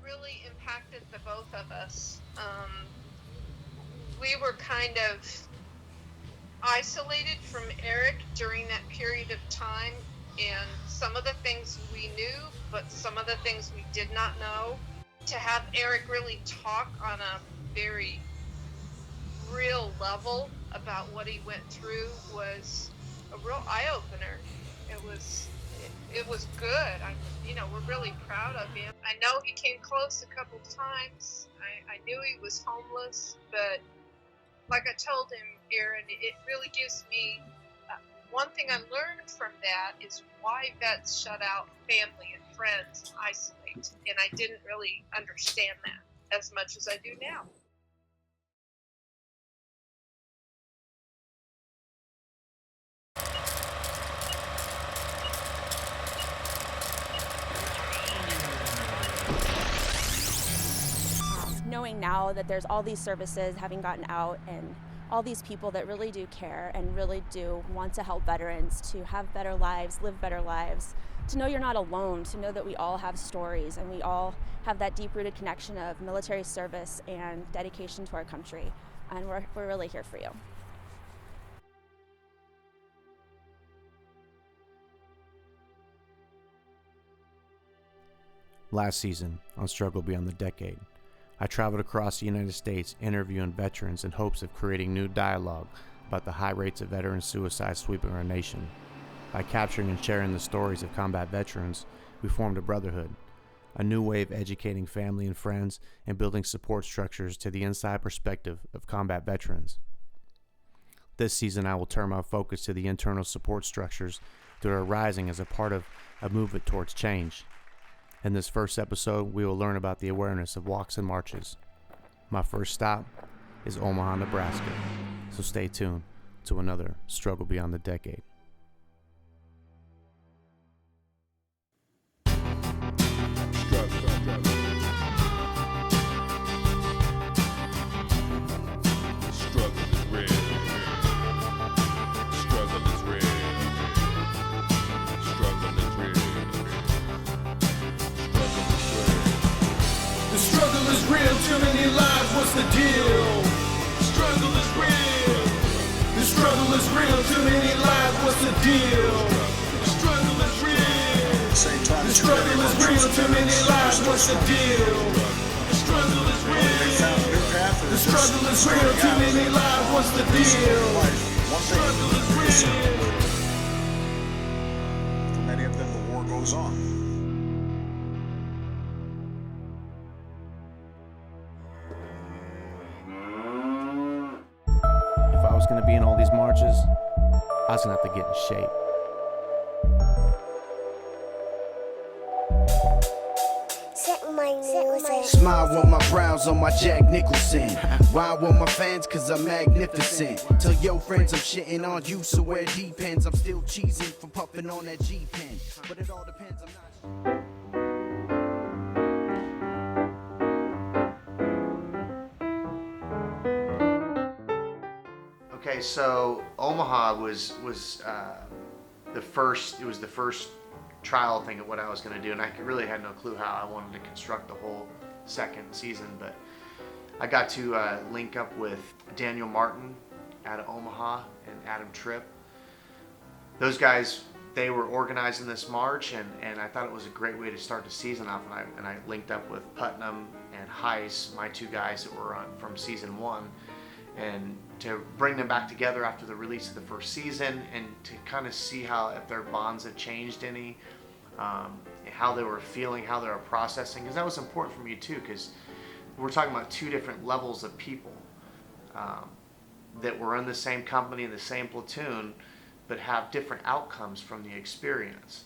really impacted the both of us. We were kind of isolated from Eric during that period of time, and some of the things we knew, but some of the things we did not know. To have Eric really talk on a very real level about what he went through was a real eye-opener. It was good. We're really proud of him. I know he came close a couple times. I knew he was homeless, but like I told him, Aaron, it really gives me one thing I learned from that is why vets shut out family and friends and isolate. And I didn't really understand that as much as I do now. Knowing now that there's all these services having gotten out and all these people that really do care and really do want to help veterans to have better lives, live better lives, to know you're not alone, to know that we all have stories and we all have that deep-rooted connection of military service and dedication to our country. And we're really here for you. Last season on Struggle Beyond the Decade, I traveled across the United States interviewing veterans in hopes of creating new dialogue about the high rates of veteran suicide sweeping our nation. By capturing and sharing the stories of combat veterans, we formed a brotherhood, a new way of educating family and friends and building support structures to the inside perspective of combat veterans. This season, I will turn my focus to the internal support structures that are rising as a part of a movement towards change. In this first episode, we will learn about the awareness of walks and marches. My first stop is Omaha, Nebraska, so stay tuned to another Struggle Beyond the Decade. Too many lives, what's the deal? Struggle is real. The struggle is real. Too many lives, what's the deal? Struggle is real. The struggle is real. Too many lives, what's the deal? The struggle is real. The struggle is real. Too many lives, what's the deal? Struggle is real. For many of them, the war goes on. I was going to be in all these marches, I was going to have to get in shape. Smile with my brows on my Jack Nicholson. Why with my fans? Cause I'm magnificent. Tell your friends I'm shitting on you, so where depends. I'm still cheesing from puffing on that G-pen. But it all depends, I'm not. Okay, so Omaha was the first. It was the first trial thing of what I was going to do, and I really had no clue how I wanted to construct the whole second season. But I got to link up with Daniel Martin out of Omaha and Adam Tripp. Those guys, they were organizing this march, and I thought it was a great way to start the season off. And I linked up with Putnam and Hise, my two guys that were on from season 1. And to bring them back together after the release of the first season and to kind of see how if their bonds have changed any, how they were feeling, how they were processing, because that was important for me too, because we're talking about two different levels of people that were in the same company, in the same platoon, but have different outcomes from the experience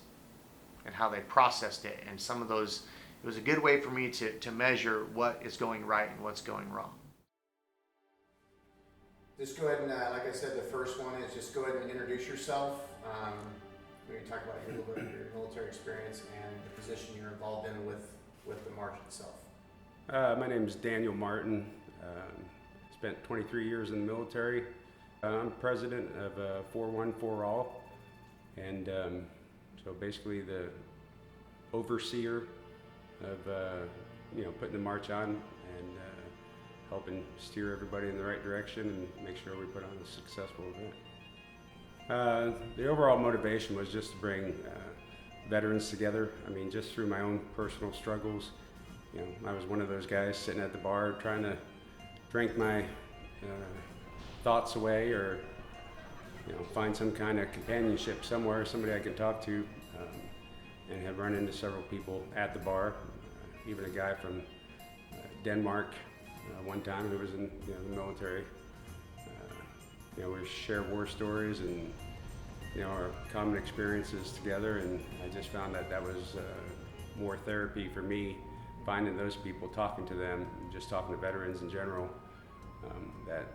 and how they processed it. And some of those, it was a good way for me to measure what is going right and what's going wrong. Just go ahead and, like I said, the first one is just go ahead and introduce yourself. Maybe talk about a little bit of your military experience and the position you're involved in with the march itself. My name is Daniel Martin. Spent 23 years in the military. I'm president of 414 All, and so basically the overseer of putting the march on and helping steer everybody in the right direction and make sure we put on a successful event. The overall motivation was just to bring veterans together. I mean, just through my own personal struggles. I was one of those guys sitting at the bar trying to drink my thoughts away, or find some kind of companionship somewhere, somebody I could talk to, and have run into several people at the bar, even a guy from Denmark one time who was in the military. We share war stories and our common experiences together, and I just found that was more therapy for me, finding those people, talking to them, and just talking to veterans in general. That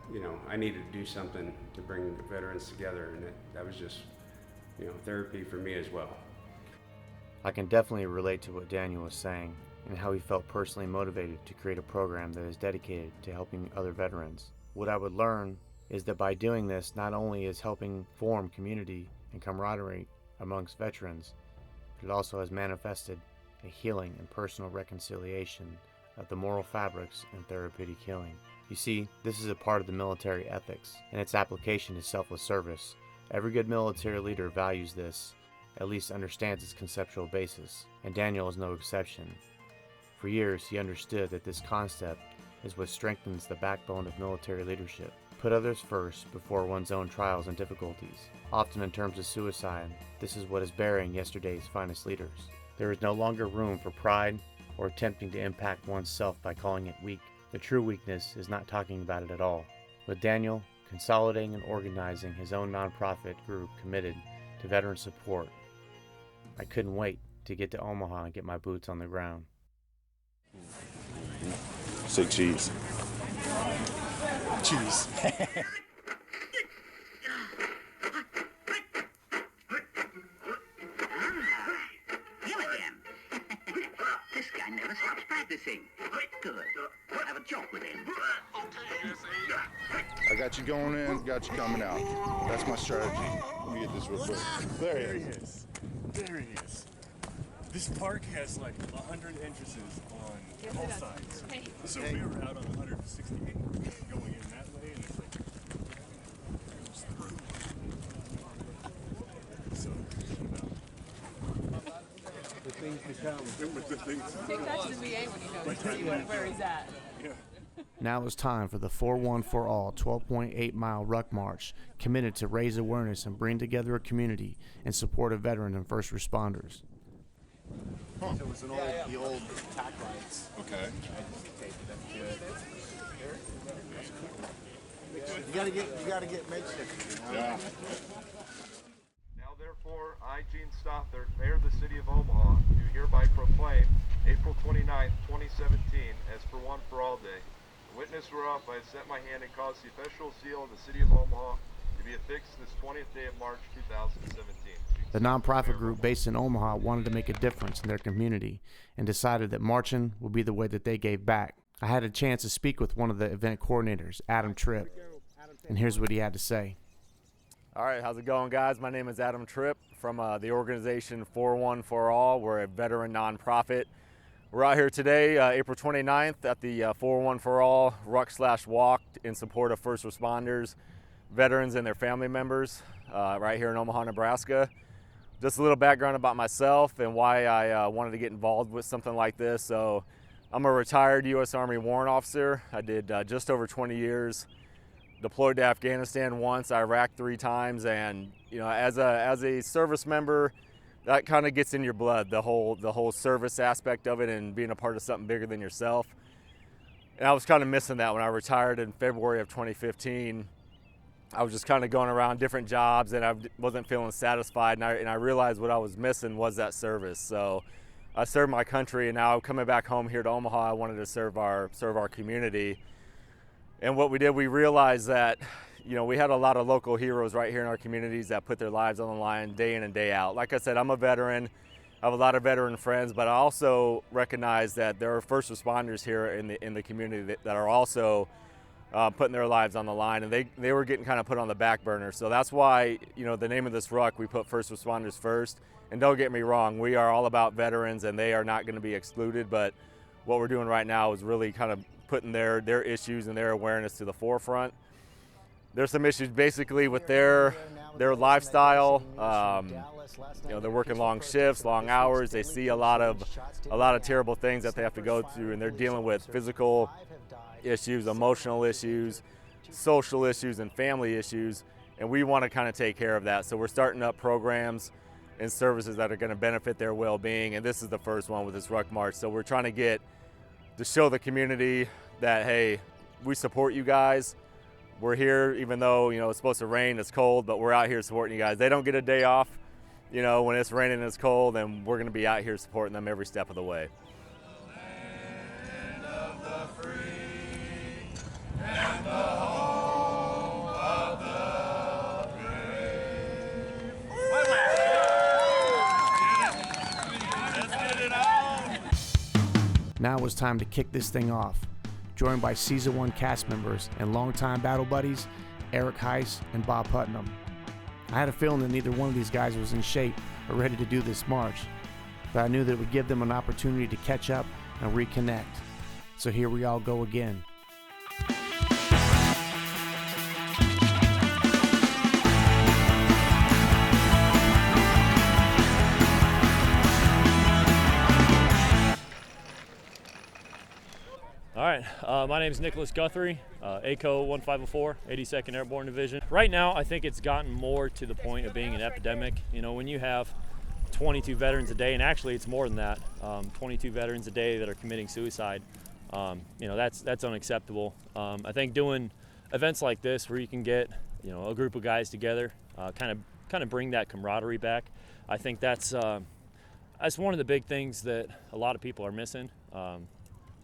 I needed to do something to bring the veterans together, and that was just therapy for me as well. I can definitely relate to what Daniel was saying and how he felt personally motivated to create a program that is dedicated to helping other veterans. What I would learn is that by doing this, not only is helping form community and camaraderie amongst veterans, but it also has manifested a healing and personal reconciliation of the moral fabrics and therapeutic healing. You see, this is a part of the military ethics, and its application is selfless service. Every good military leader values this, at least understands its conceptual basis, and Daniel is no exception. For years, he understood that this concept is what strengthens the backbone of military leadership. Put others first before one's own trials and difficulties. Often in terms of suicide, this is what is burying yesterday's finest leaders. There is no longer room for pride or attempting to impact oneself by calling it weak. The true weakness is not talking about it at all. With Daniel consolidating and organizing his own nonprofit group committed to veteran support, I couldn't wait to get to Omaha and get my boots on the ground. Say cheese. Cheese. Him again. This guy never stops practicing. Good. Have a joke with him. I got you going in, got you coming out. That's my strategy. Let me get this real quick. There he is. There he is. This park has like 100 entrances on all sides. So we were out on 168 going in that way, and it's like so The things to come. Take that to the VA when you go to see where he's at. Yeah. Now it's time for the 4-1-4-All 12.8-mile ruck march, committed to raise awareness and bring together a community in support of veterans and first responders. So it was the old tack lights. Okay. You gotta get makeshift. Yeah. Now therefore, I, Gene Stothard, Mayor of the City of Omaha, do hereby proclaim April 29th, 2017 as For One For All Day. In witness whereof I have set my hand and caused the official seal of the City of Omaha to be affixed this 20th day of March 2017. The nonprofit group based in Omaha wanted to make a difference in their community and decided that marching would be the way that they gave back. I had a chance to speak with one of the event coordinators, Tripp, and here's what he had to say. All right, how's it going, guys? My name is Tripp from the organization 4-1-4-All. We're a veteran nonprofit. We're out here today, April 29th, at the 4-1-4-All ruck/walk in support of first responders, veterans, and their family members right here in Omaha, Nebraska. Just a little background about myself and why I wanted to get involved with something like this. So I'm a retired U.S. Army warrant officer. I did just over 20 years, deployed to Afghanistan once, Iraq 3 times, and as a service member, that kind of gets in your blood, the whole service aspect of it and being a part of something bigger than yourself. And I was kind of missing that when I retired in February of 2015. I was just kind of going around different jobs and I wasn't feeling satisfied, and I realized what I was missing was that service. So I served my country, and now coming back home here to Omaha, I wanted to serve our community. And what we did, we realized that we had a lot of local heroes right here in our communities that put their lives on the line day in and day out. Like I said, I'm a veteran. I have a lot of veteran friends, but I also recognize that there are first responders here in the community that are also putting their lives on the line, and they were getting kind of put on the back burner. So that's why, the name of this ruck, we put first responders first. And don't get me wrong, we are all about veterans and they are not going to be excluded, but what we're doing right now is really kind of putting their issues and their awareness to the forefront. There's some issues basically with their lifestyle. You know, they're working long shifts, long hours. They see a lot of terrible things that they have to go through, and they're dealing with physical issues, emotional issues, social issues, and family issues. And we want to kind of take care of that. So we're starting up programs and services that are going to benefit their well-being. And this is the first one with this Ruck March. So we're trying to show the community that, hey, we support you guys. We're here, even though, you know, it's supposed to rain, it's cold, but we're out here supporting you guys. They don't get a day off, you know, when it's raining and it's cold, and we're going to be out here supporting them every step of the way. Now it's time to kick this thing off. Joined by Season I cast members and longtime battle buddies, Eric Hise and Bob Putnam. I had a feeling that neither one of these guys was in shape or ready to do this march, but I knew that it would give them an opportunity to catch up and reconnect. So here we all go again. All right, my name is Nicholas Guthrie, ACO 1504, 82nd Airborne Division. Right now, I think it's gotten more to the point of being an epidemic. You know, when you have 22 veterans a day, and actually it's more than that, 22 veterans a day that are committing suicide, you know, that's unacceptable. I think doing events like this where you can get, you know, a group of guys together, kind of bring that camaraderie back, I think that's one of the big things that a lot of people are missing.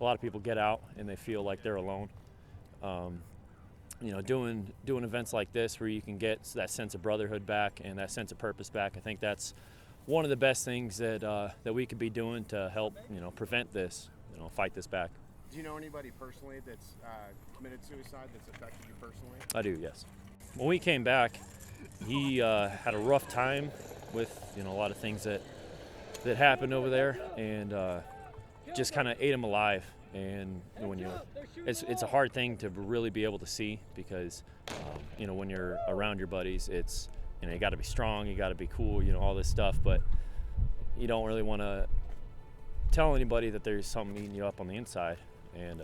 A lot of people get out and they feel like they're alone. You know, doing events like this where you can get that sense of brotherhood back and that sense of purpose back, I think that's one of the best things that we could be doing to help, you know, prevent this, you know, fight this back. Do you know anybody personally that's committed suicide that's affected you personally? I do, yes. When we came back, he had a rough time with, you know, a lot of things that happened over there, and just kind of ate him alive. And when it's a hard thing to really be able to see, because you know, when you're around your buddies, it's, you know, you got to be strong, you got to be cool, you know, all this stuff, but you don't really want to tell anybody that there's something eating you up on the inside. And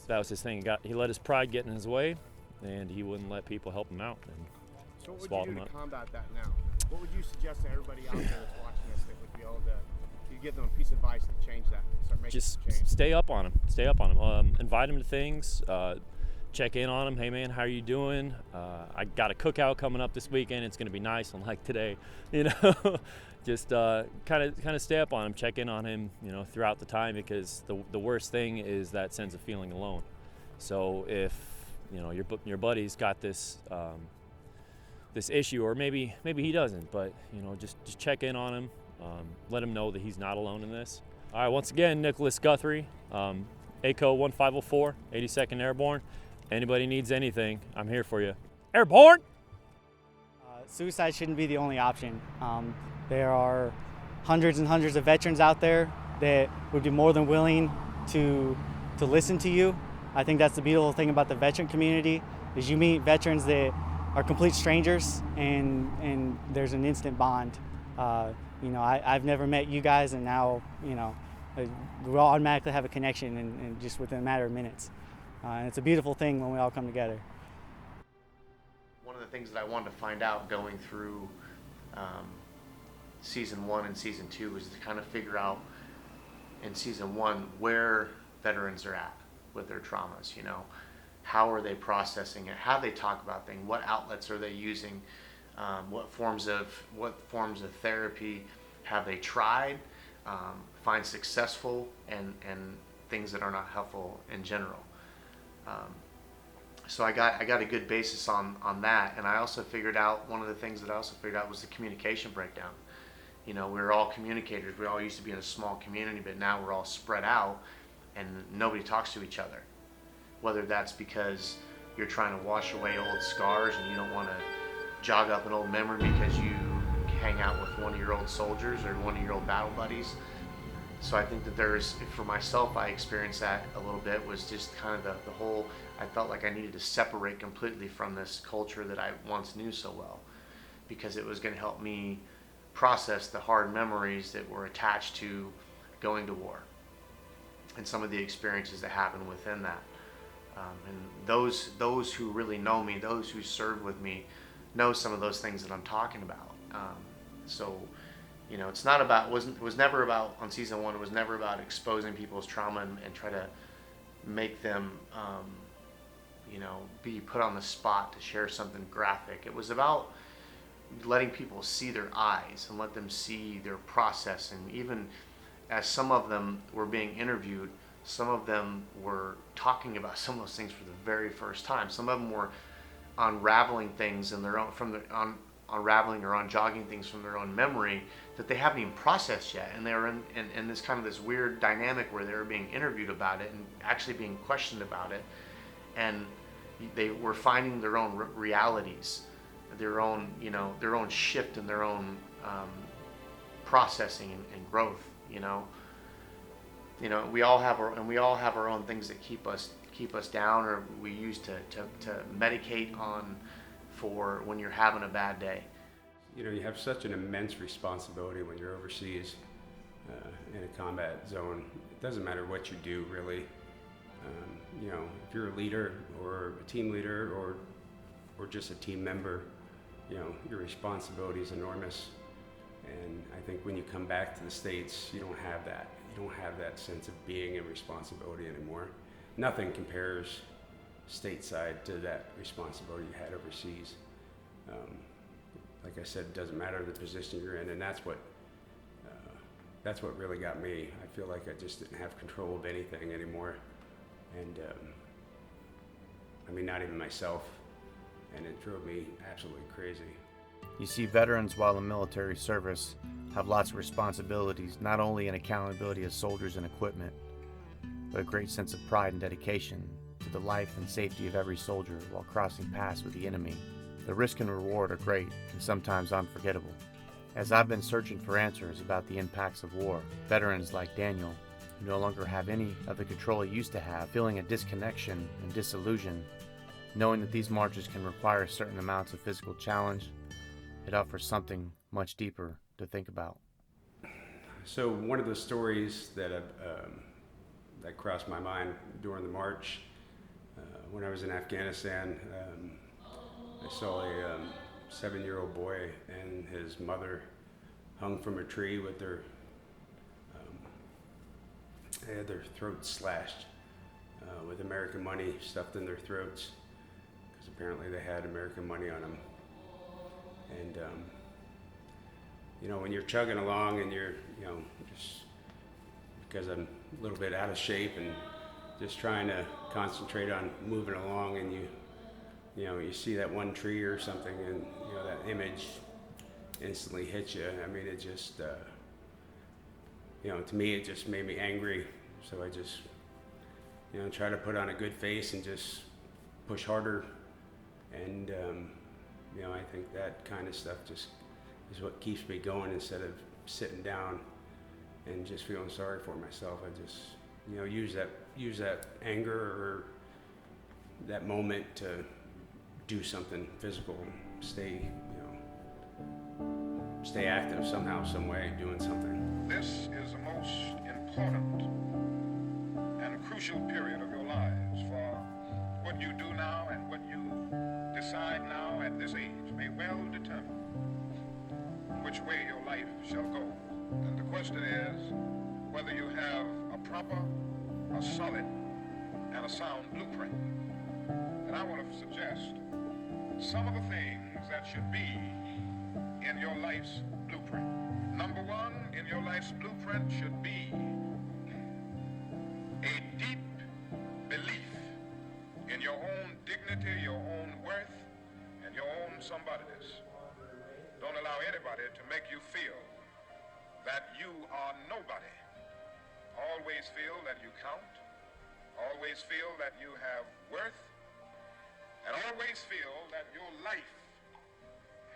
that was his thing. He let his pride get in his way, and he wouldn't let people help him out. And so what would you do to combat that now? What would you suggest to everybody out there that's watching this that would be able to, you give them a piece of advice to change that, start making just change? Stay up on him. Invite him to things. Check in on him. Hey man, how are you doing? I got a cookout coming up this weekend. It's going to be nice, unlike today. You know, just kind of stay up on him. Check in on him. You know, throughout the time, because the worst thing is that sense of feeling alone. So if, you know, your buddy's got this this issue, or maybe he doesn't, but, you know, just check in on him. Let him know that he's not alone in this. All right, once again, Nicholas Guthrie, ACO 1504, 82nd Airborne. Anybody needs anything, I'm here for you. Airborne! Suicide shouldn't be the only option. There are hundreds and hundreds of veterans out there that would be more than willing to listen to you. I think that's the beautiful thing about the veteran community, is you meet veterans that are complete strangers, and there's an instant bond. You know, I've never met you guys, and now, you know, we all automatically have a connection, and just within a matter of minutes. And it's a beautiful thing when we all come together. One of the things that I wanted to find out going through Season 1 and Season 2 was to kind of figure out in Season 1 where veterans are at with their traumas. You know, how are they processing it? How do they talk about things? What outlets are they using? What forms of therapy have they tried, find successful, and things that are not helpful in general. So I got a good basis on that, and I also figured out, one of the things that I also figured out was the communication breakdown. You know, we're all communicators. We all used to be in a small community, but now we're all spread out, and nobody talks to each other. Whether that's because you're trying to wash away old scars and you don't want to jog up an old memory because you hang out with one of your old soldiers or one of your old battle buddies. So I think that for myself, I experienced that a little bit, was just kind of the whole, I felt like I needed to separate completely from this culture that I once knew so well, because it was going to help me process the hard memories that were attached to going to war and some of the experiences that happened within that. And those who really know me, those who served with me, know some of those things that I'm talking about. So, you know, it's not about, it was never about, on season 1, it was never about exposing people's trauma and try to make them, you know, be put on the spot to share something graphic. It was about letting people see their eyes and let them see their process. And even as some of them were being interviewed, some of them were talking about some of those things for the very first time. Some of them were unraveling things in their own, unraveling or unjogging things from their own memory that they haven't even processed yet. And they were in this kind of this weird dynamic where they were being interviewed about it and actually being questioned about it. And they were finding their own realities, their own, you know, their own shift in their own processing and growth. You know, we all have our own things that keep us down, or we use to medicate on for when you're having a bad day. You know, you have such an immense responsibility when you're overseas in a combat zone. It doesn't matter what you do, really. You know, if you're a leader or a team leader or just a team member, you know, your responsibility is enormous. And I think when you come back to the States, you don't have that. You don't have that sense of being in responsibility anymore. Nothing compares stateside to that responsibility you had overseas. Like I said, it doesn't matter the position you're in, and that's what really got me. I feel like I just didn't have control of anything anymore. And I mean, not even myself. And it drove me absolutely crazy. You see, veterans while in military service have lots of responsibilities, not only in accountability as soldiers and equipment, but a great sense of pride and dedication to the life and safety of every soldier while crossing paths with the enemy. The risk and reward are great and sometimes unforgettable. As I've been searching for answers about the impacts of war, veterans like Daniel, who no longer have any of the control he used to have, feeling a disconnection and disillusion, knowing that these marches can require certain amounts of physical challenge, it offers something much deeper to think about. So one of the stories that that crossed my mind during the march, when I was in Afghanistan, I saw a 7-year-old boy and his mother hung from a tree with they had their throats slashed with American money stuffed in their throats, because apparently they had American money on them. And you know, when you're chugging along and you're, you know, just because I'm a little bit out of shape and just trying to concentrate on moving along, and you know, you see that one tree or something, and you know, that image instantly hits you. I mean, it just, you know, to me, it just made me angry. So I just, you know, try to put on a good face and just push harder. And you know, I think that kind of stuff just is what keeps me going, instead of sitting down and just feeling sorry for myself. I just, you know, use that anger or that moment to do something physical, stay active somehow, some way, doing something. This is the most important and crucial period of your lives, for what you do now and what you decide now at this age may well determine which way your life shall go. And the question is whether you have a proper, a solid, and a sound blueprint. And I want to suggest some of the things that should be in your life's blueprint. Number one, in your life's blueprint should be a deep belief in your own dignity, your own worth, and your own somebodyness. Don't allow anybody to make you feel that you are nobody. Always feel that you count. Always feel that you have worth. And always feel that your life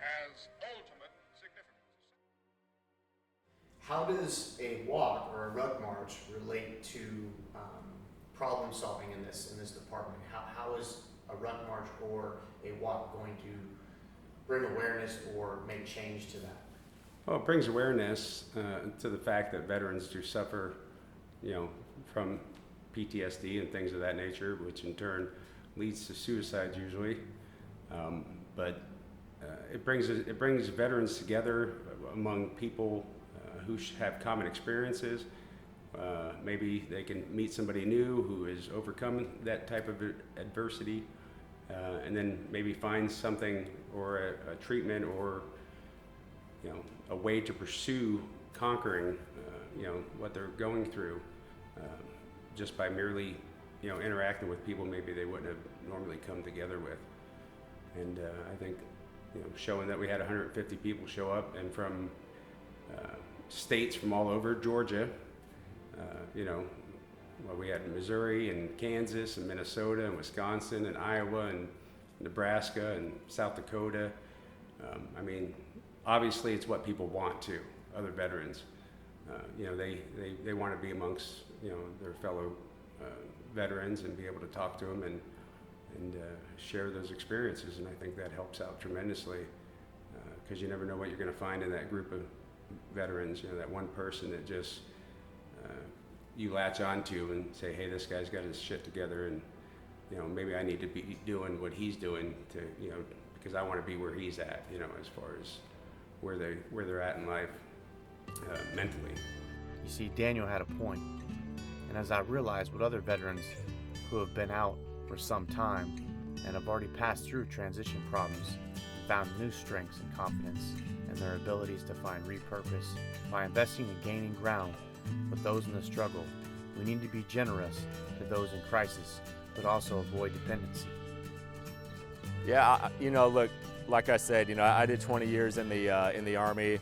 has ultimate significance. How does a walk or a ruck march relate to problem solving in this department? How is a ruck march or a walk going to bring awareness or make change to that? Well, it brings awareness to the fact that veterans do suffer, from PTSD and things of that nature, which in turn leads to suicides usually. But it brings veterans together among people who have common experiences. Maybe they can meet somebody new who has overcome that type of adversity, and then maybe find something or a treatment or a way to pursue conquering what they're going through, just by merely interacting with people maybe they wouldn't have normally come together with. And I think showing that we had 150 people show up, and from states from all over Georgia, we had Missouri and Kansas and Minnesota and Wisconsin and Iowa and Nebraska and South Dakota. Obviously it's what people want to, other veterans. They want to be amongst their fellow veterans and be able to talk to them and share those experiences, and I think that helps out tremendously, because you never know what you're going to find in that group of veterans. That one person that just you latch onto and say, hey, this guy's got his shit together, and maybe I need to be doing what he's doing to because I want to be where he's at, as far as where they're at in life mentally. You see, Daniel had a point, and as I realized what other veterans who have been out for some time and have already passed through transition problems found new strengths and confidence in their abilities to find repurpose by investing in gaining ground with those in the struggle, we need to be generous to those in crisis, but also avoid dependency. Yeah, look, like I said, I did 20 years in the Army.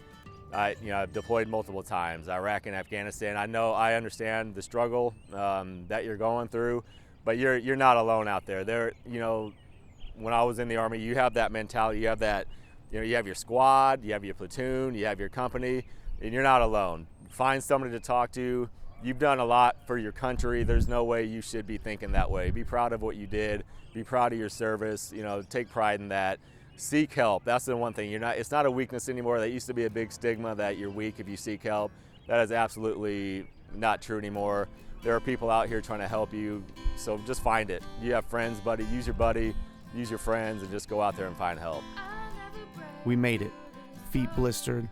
I've deployed multiple times, Iraq and Afghanistan. I understand the struggle that you're going through, but you're not alone out there. When I was in the Army, you have that mentality. You have that, you have your squad, you have your platoon, you have your company, and you're not alone. Find somebody to talk to. You've done a lot for your country. There's no way you should be thinking that way. Be proud of what you did. Be proud of your service. Take pride in that. Seek help. That's the one thing. It's not a weakness anymore. That used to be a big stigma that you're weak if you seek help. That is absolutely not true anymore. There are people out here trying to help you, so just find it. You have friends, buddy. Use your friends, and just go out there and find help. We made it. Feet blistered,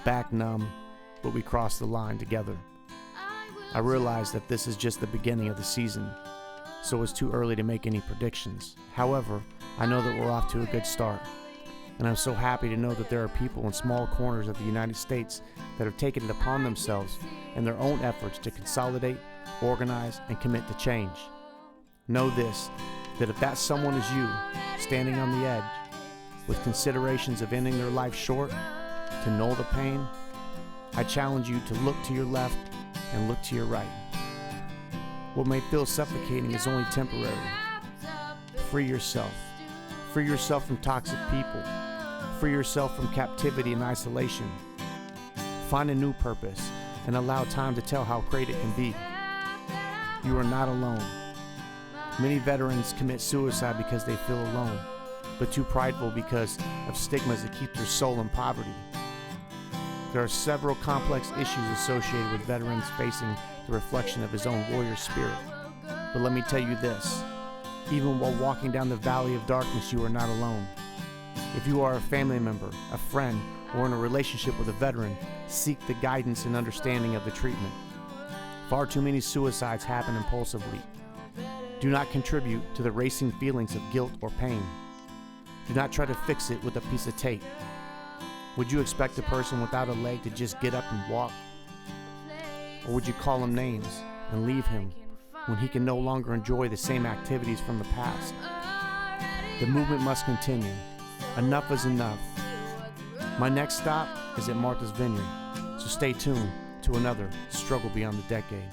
back numb, but we crossed the line together. I realize that this is just the beginning of the season, so it's too early to make any predictions. However, I know that we're off to a good start, and I'm so happy to know that there are people in small corners of the United States that have taken it upon themselves in their own efforts to consolidate, organize, and commit to change. Know this, that if that someone is you, standing on the edge, with considerations of ending their life short, to know the pain, I challenge you to look to your left and look to your right. What may feel suffocating is only temporary. Free yourself. Free yourself from toxic people. Free yourself from captivity and isolation. Find a new purpose and allow time to tell how great it can be. You are not alone. Many veterans commit suicide because they feel alone, but too prideful because of stigmas that keep their soul in poverty. There are several complex issues associated with veterans facing the reflection of his own warrior spirit. But let me tell you this, even while walking down the valley of darkness, you are not alone. If you are a family member, a friend, or in a relationship with a veteran, seek the guidance and understanding of the treatment. Far too many suicides happen impulsively. Do not contribute to the racing feelings of guilt or pain. Do not try to fix it with a piece of tape. Would you expect a person without a leg to just get up and walk? Or would you call him names and leave him when he can no longer enjoy the same activities from the past? The movement must continue. Enough is enough. My next stop is at Martha's Vineyard, so stay tuned to another Struggle Beyond the Decade.